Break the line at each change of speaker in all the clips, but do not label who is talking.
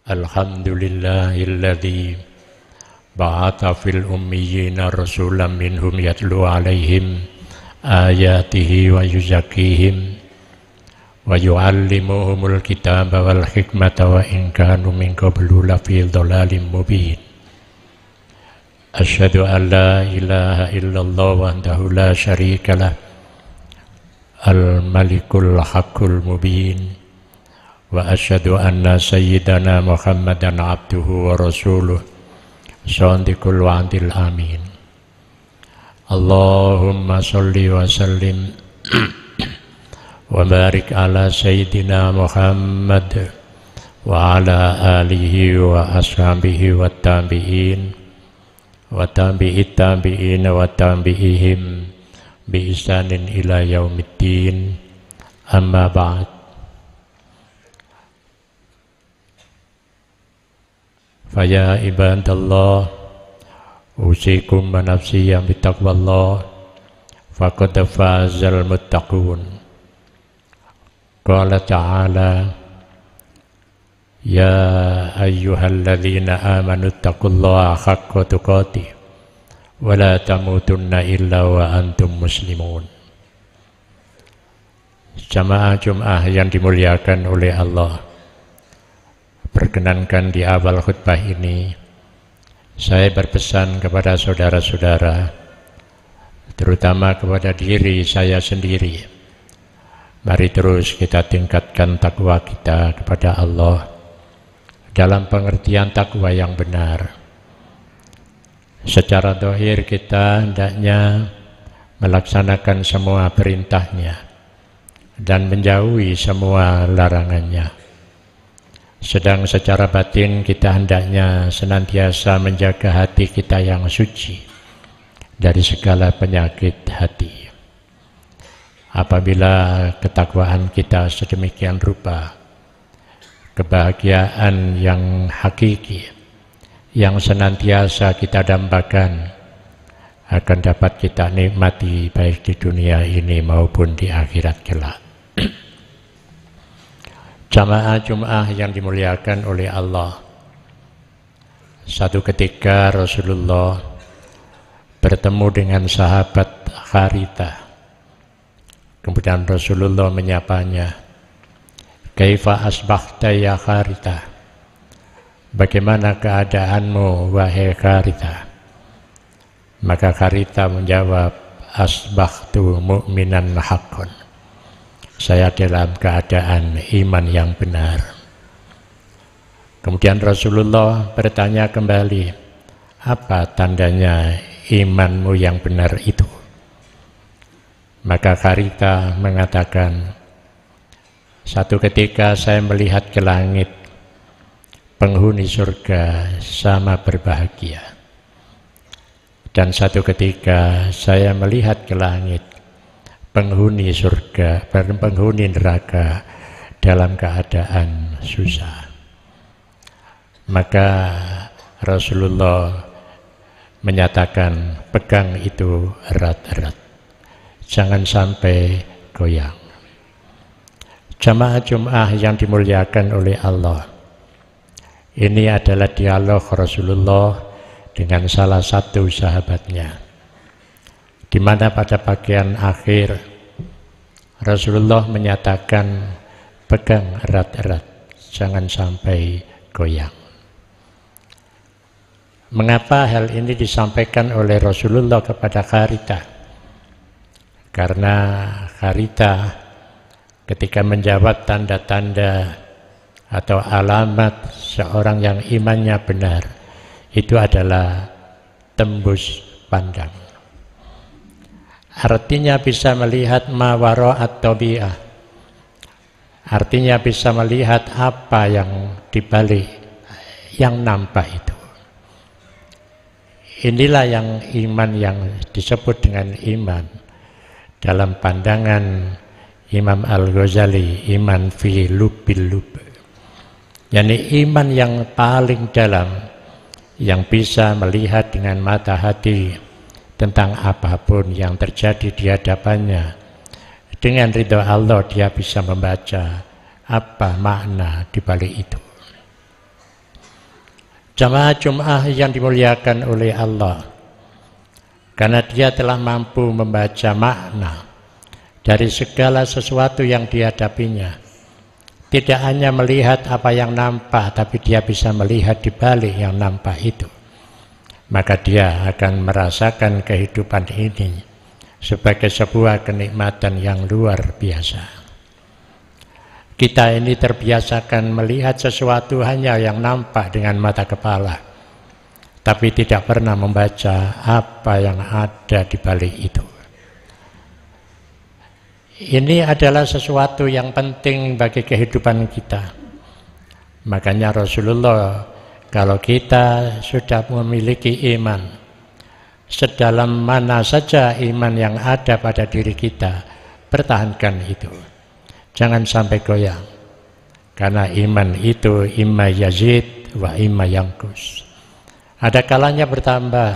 Alhamdulillahilladzi ba'atha fil ummiyina rasulan minhum yatlu alaihim ayatihi wa yuzakkihim wa yu'allimuhumul kitaba wal hikmata wa in kanu min qablu lafi dhalalin mubin. Asyhadu an la ilaha illallah wahdahu la syarika lah al-malikul haqqul mubin wa asyhadu anna sayyidana Muhammadan abduhu wa rasuluh shadiqul wa'dil amin. Allahumma sholli wa sallim wa barik ala sayyidina Muhammad wa ala alihi wa ashabihi wa tabi'in wa tabi'it tabi'in wa tabi'ihim bi ihsanin ila yaumiddin. Amma ba'd. Faya ibadallah, usikum wa nafsi bi taqwallah, faqad fazal muttaqun. Qala ta'ala, ya ayyuhalladzina amanu taqullaha haqqa tuqatih wa la tamutunna illa wa antum muslimun. Jamaah Jum'ah yang dimuliakan oleh Allah, perkenankan di awal khutbah ini saya berpesan kepada saudara-saudara, terutama kepada diri saya sendiri, mari terus kita tingkatkan takwa kita kepada Allah dalam pengertian takwa yang benar. Secara zahir kita hendaknya melaksanakan semua perintahnya dan menjauhi semua larangannya. Sedang secara batin kita hendaknya senantiasa menjaga hati kita yang suci dari segala penyakit hati. Apabila ketakwaan kita sedemikian rupa, kebahagiaan yang hakiki yang senantiasa kita dambakan akan dapat kita nikmati baik di dunia ini maupun di akhirat kelak. Jamaah Jum'ah yang dimuliakan oleh Allah, satu ketika Rasulullah bertemu dengan sahabat Kharitah. Kemudian Rasulullah menyapanya, "Kaifa asbahta ya Kharitah?" Bagaimana keadaanmu wahai Kharitah? Maka Kharitah menjawab, "Asbahtu mu'minan haqqan." Saya dalam keadaan iman yang benar. Kemudian Rasulullah bertanya kembali, "Apa tandanya imanmu yang benar itu?" Maka Kharitah mengatakan, "Satu ketika saya melihat ke langit, penghuni surga sama berbahagia. Dan satu ketika saya melihat ke langit, penghuni surga, penghuni neraka dalam keadaan susah." Maka Rasulullah menyatakan, pegang itu erat-erat, jangan sampai goyang. Jamaah Jum'ah yang dimuliakan oleh Allah, ini adalah dialog Rasulullah dengan salah satu sahabatnya, di mana pada bagian akhir Rasulullah menyatakan, pegang erat-erat, jangan sampai goyang. Mengapa hal ini disampaikan oleh Rasulullah kepada Kharitah? Karena Kharitah ketika menjawab tanda-tanda atau alamat seorang yang imannya benar, itu adalah tembus pandang. Artinya bisa melihat ma wara'at tabi'ah. Artinya bisa melihat apa yang dibalik yang nampak itu. Inilah yang iman yang disebut dengan iman dalam pandangan Imam Al-Ghazali, iman fi lubil lub. yakni iman yang paling dalam, yang bisa melihat dengan mata hati tentang apapun yang terjadi di hadapannya. Dengan ridha Allah dia bisa membaca apa makna di balik itu. Jamaah Jum'ah yang dimuliakan oleh Allah, karena dia telah mampu membaca makna dari segala sesuatu yang dihadapinya. Tidak hanya melihat apa yang nampak, tapi dia bisa melihat di balik yang nampak itu. Maka dia akan merasakan kehidupan ini sebagai sebuah kenikmatan yang luar biasa. Kita ini terbiasakan melihat sesuatu hanya yang nampak dengan mata kepala, tapi tidak pernah membaca apa yang ada di balik itu. Ini adalah sesuatu yang penting bagi kehidupan kita. Makanya Rasulullah, kalau kita sudah memiliki iman, sedalam mana saja iman yang ada pada diri kita, pertahankan itu. Jangan sampai goyang. Karena iman itu imma yazid wa imma yangkus. Ada kalanya bertambah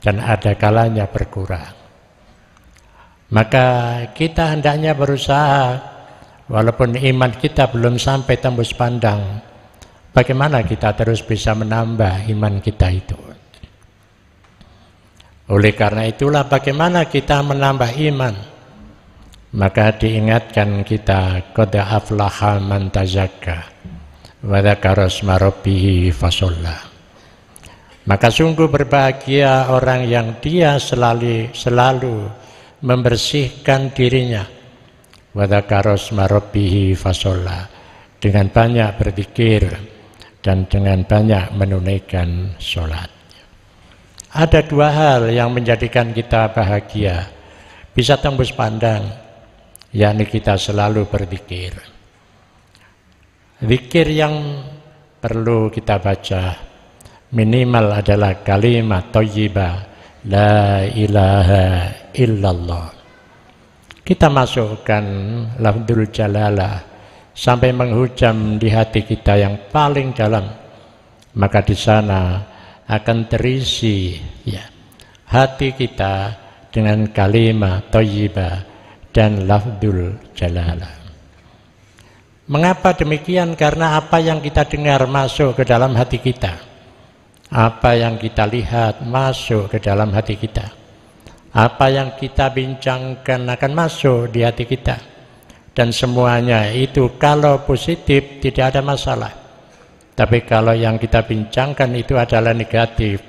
dan ada kalanya berkurang. Maka kita hendaknya berusaha, walaupun iman kita belum sampai tembus pandang, bagaimana kita terus bisa menambah iman kita itu. Oleh karena itulah bagaimana kita menambah iman. Maka diingatkan kita, qad aflaha man tazakka wa dzakara isma rabbih fasholla. Maka sungguh berbahagia orang yang dia selalu membersihkan dirinya, wa dzakara isma rabbih fasholla, dengan banyak berzikir dan dengan banyak menunaikan sholat. Ada dua hal yang menjadikan kita bahagia, bisa tembus pandang, yakni kita selalu berzikir. Zikir yang perlu kita baca minimal adalah kalimat thayyibah la ilaha illallah. Kita masukkan lafdzul jalalah sampai menghujam di hati kita yang paling dalam, maka di sana akan terisi hati kita dengan kalimat thayyibah dan lafdzul jalalah. Mengapa demikian? Karena apa yang kita dengar masuk ke dalam hati kita. Apa yang kita lihat masuk ke dalam hati kita. Apa yang kita bincangkan akan masuk di hati kita. Dan semuanya itu kalau positif tidak ada masalah. Tapi kalau yang kita bincangkan itu adalah negatif,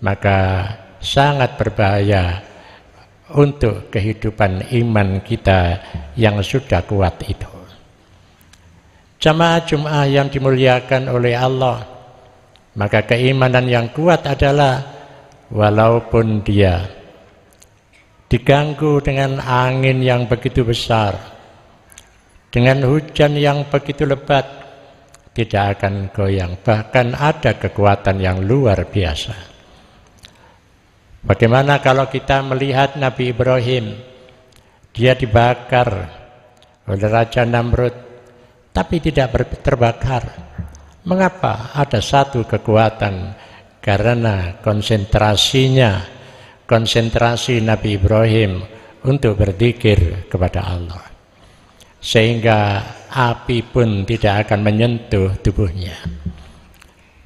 maka sangat berbahaya untuk kehidupan iman kita yang sudah kuat itu. Jamaah Jum'ah yang dimuliakan oleh Allah, maka keimanan yang kuat adalah walaupun dia diganggu dengan angin yang begitu besar, dengan hujan yang begitu lebat, tidak akan goyang, bahkan ada kekuatan yang luar biasa. Bagaimana kalau kita melihat Nabi Ibrahim, dia dibakar oleh Raja Namrud, tapi tidak terbakar. Mengapa? Ada satu kekuatan, karena konsentrasi Nabi Ibrahim untuk berzikir kepada Allah, sehingga api pun tidak akan menyentuh tubuhnya.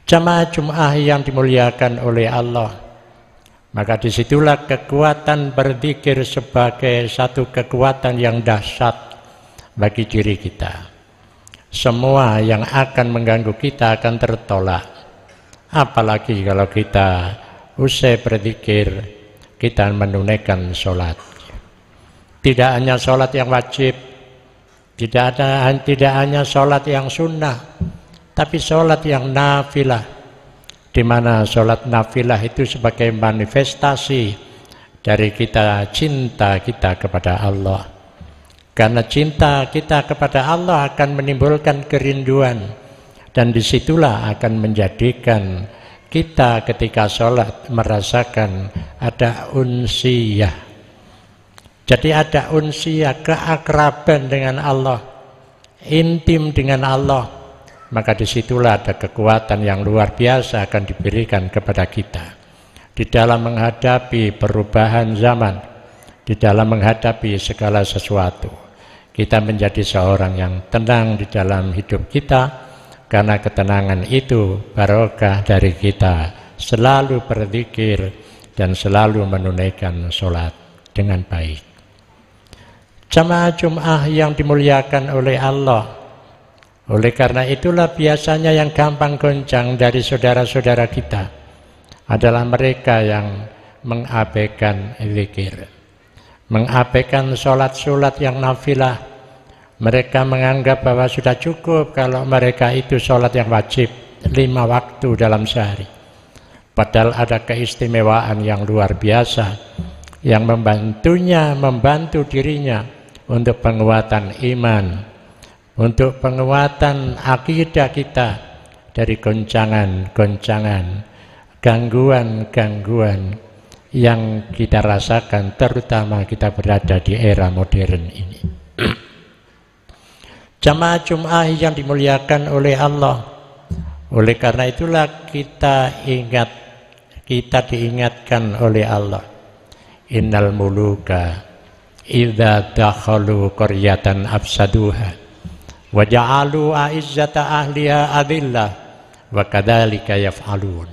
Jamaah Jum'ah yang dimuliakan oleh Allah, maka disitulah kekuatan berzikir sebagai satu kekuatan yang dahsyat bagi diri kita. Semua yang akan mengganggu kita akan tertolak. Apalagi kalau kita usai berzikir, kita menunaikan sholat. Tidak hanya sholat yang wajib, tidak hanya sholat yang sunnah, tapi sholat yang nafilah, di mana sholat nafilah itu sebagai manifestasi dari kita cinta kita kepada Allah. Karena cinta kita kepada Allah akan menimbulkan kerinduan, dan disitulah akan menjadikan kita ketika sholat merasakan ada unsiyah. Jadi ada unsiyah, keakraban dengan Allah, intim dengan Allah. Maka disitulah ada kekuatan yang luar biasa akan diberikan kepada kita di dalam menghadapi perubahan zaman, di dalam menghadapi segala sesuatu. Kita menjadi seorang yang tenang di dalam hidup kita, karena ketenangan itu barokah dari kita selalu berzikir dan selalu menunaikan sholat dengan baik. Jamaah Jum'ah yang dimuliakan oleh Allah, oleh karena itulah biasanya yang gampang goncang dari saudara-saudara kita adalah mereka yang mengabaikan zikir, mengabaikan sholat-sholat yang nafilah. Mereka menganggap bahwa sudah cukup kalau mereka itu sholat yang wajib 5 waktu dalam sehari. Padahal ada keistimewaan yang luar biasa yang membantu dirinya untuk penguatan iman, untuk penguatan akidah kita dari goncangan-goncangan, gangguan-gangguan yang kita rasakan, terutama kita berada di era modern ini. Jamaah Jum'ah yang dimuliakan oleh Allah, oleh karena itulah kita diingatkan oleh Allah, innal muluka idza dakhalu qaryatan afsaduha wa ja'alu a'izzata ahliha adillah wa kadzalika yaf'alun.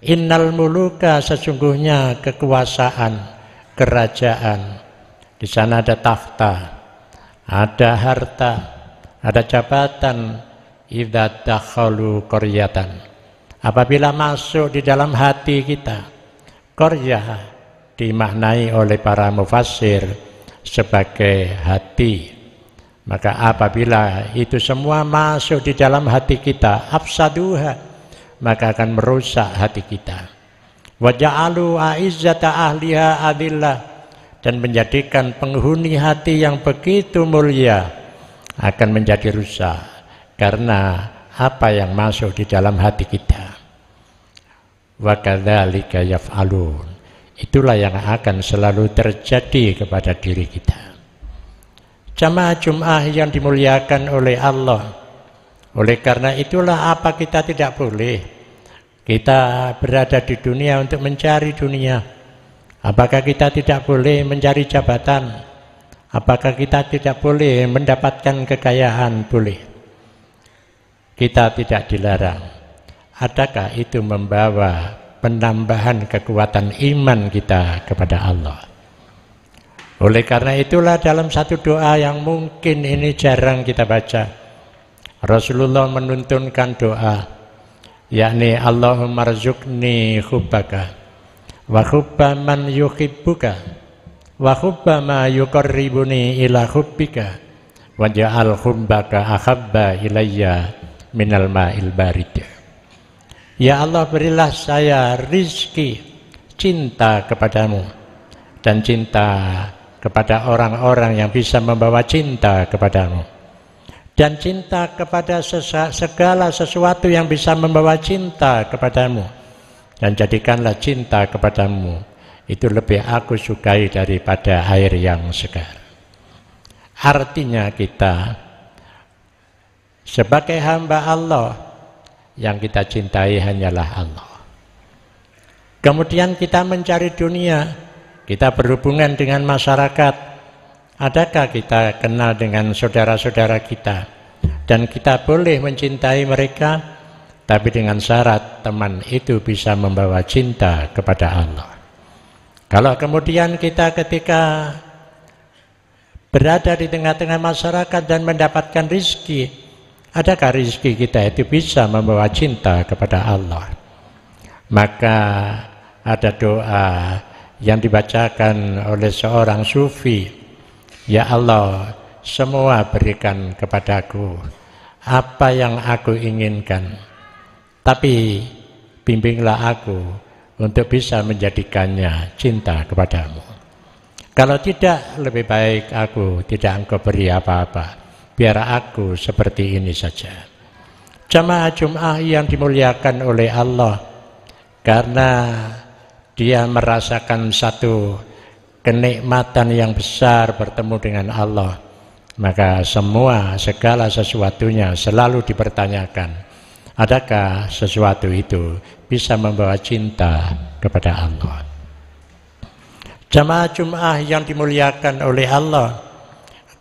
Innal muluka, sesungguhnya kekuasaan, kerajaan, di sana ada takhta, ada harta, ada jabatan, idza dakhalu qaryatan, apabila masuk di dalam hati kita. Qaryah dimaknai oleh para mufassir sebagai hati. Maka apabila itu semua masuk di dalam hati kita, afsaduha, maka akan merusak hati kita. Wa ja'alu a'izzata ahliha adillah, dan menjadikan penghuni hati yang begitu mulia akan menjadi rusak karena apa yang masuk di dalam hati kita. Wa kadzalika yaf'alun, itulah yang akan selalu terjadi kepada diri kita. Jamaah Jum'ah yang dimuliakan oleh Allah, oleh karena itulah apa kita tidak boleh kita berada di dunia untuk mencari dunia. Apakah kita tidak boleh mencari jabatan? Apakah kita tidak boleh mendapatkan kekayaan? Boleh. Kita tidak dilarang. Adakah itu membawa penambahan kekuatan iman kita kepada Allah? Oleh karena itulah dalam satu doa yang mungkin ini jarang kita baca, Rasulullah menuntunkan doa, yakni Allahumma rzuqni hubbaka wa hubba man yuhibbuka wa hubba ma yuqarribuni ila hubbika wa ja'al hubbaka ahabba ilayya minal ma'il barid. Ya Allah, berilah saya rizki cinta kepadamu dan cinta kepada orang-orang yang bisa membawa cinta kepadamu, dan cinta kepada segala sesuatu yang bisa membawa cinta kepadamu, dan jadikanlah cinta kepadamu itu lebih aku sukai daripada air yang segar. Artinya kita sebagai hamba Allah, yang kita cintai hanyalah Allah. Kemudian kita mencari dunia, kita berhubungan dengan masyarakat. Adakah kita kenal dengan saudara-saudara kita dan kita boleh mencintai mereka, tapi dengan syarat teman itu bisa membawa cinta kepada Allah. Kalau kemudian kita ketika berada di tengah-tengah masyarakat dan mendapatkan rizki, adakah rizki kita itu bisa membawa cinta kepada Allah? Maka ada doa yang dibacakan oleh seorang sufi, ya Allah, semua berikan kepadaku apa yang aku inginkan, tapi bimbinglah aku untuk bisa menjadikannya cinta kepadamu. Kalau tidak, lebih baik aku tidak engkau beri apa-apa, biar aku seperti ini saja. Jamaah Jum'ah yang dimuliakan oleh Allah, karena dia merasakan satu kenikmatan yang besar bertemu dengan Allah, maka segala sesuatunya selalu dipertanyakan, adakah sesuatu itu bisa membawa cinta kepada Allah? Jamaah Jum'ah yang dimuliakan oleh Allah,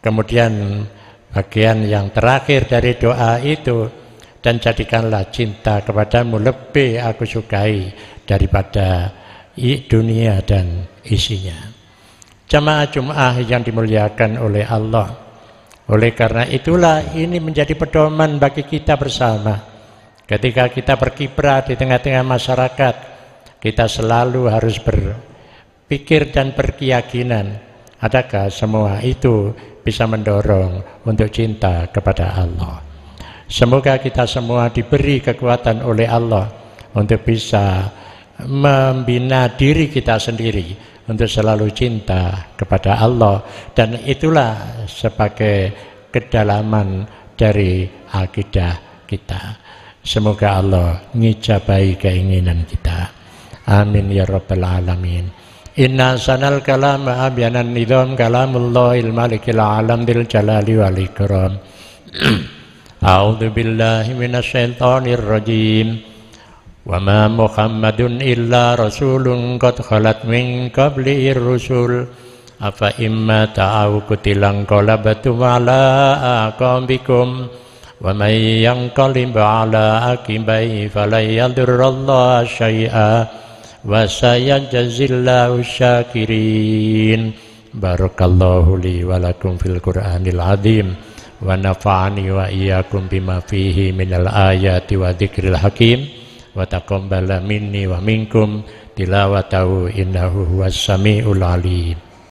kemudian bagian yang terakhir dari doa itu dan jadikanlah cinta kepadamu lebih aku sukai daripada dunia dan isinya. Jamaah Jum'ah yang dimuliakan oleh Allah, oleh karena itulah ini menjadi pedoman bagi kita bersama. Ketika kita berkiprah di tengah-tengah masyarakat, kita selalu harus berpikir dan berkeyakinan, adakah semua itu bisa mendorong untuk cinta kepada Allah. Semoga kita semua diberi kekuatan oleh Allah untuk bisa membina diri kita sendiri untuk selalu cinta kepada Allah, dan itulah sebagai kedalaman dari akidah kita. Semoga Allah ngijabahi keinginan kita. Amin ya rabbal alamin. Inna sanal kalam abyanan nidham kalamullahil malikil alam bil jalali wal ikram. A'udzu billahi minasyaitonir rajim. Wa ma Muhammadun illa rasulun qad khalat min qablihi rusul afa imma ta'aw kutilang qalabatum ala aqabikum wa may yanqalib ala aqibaihi falan yadurrallaha syai'a wa sayajzillahu syakirin. Barakallahu li wa lakum fil Qur'anil azim wa nafa'ani wa iyyakum bima fihi minal ayati wa dzikril hakim wa taqabbala minni wa minkum tilawatahu innahu huwas samiul alim.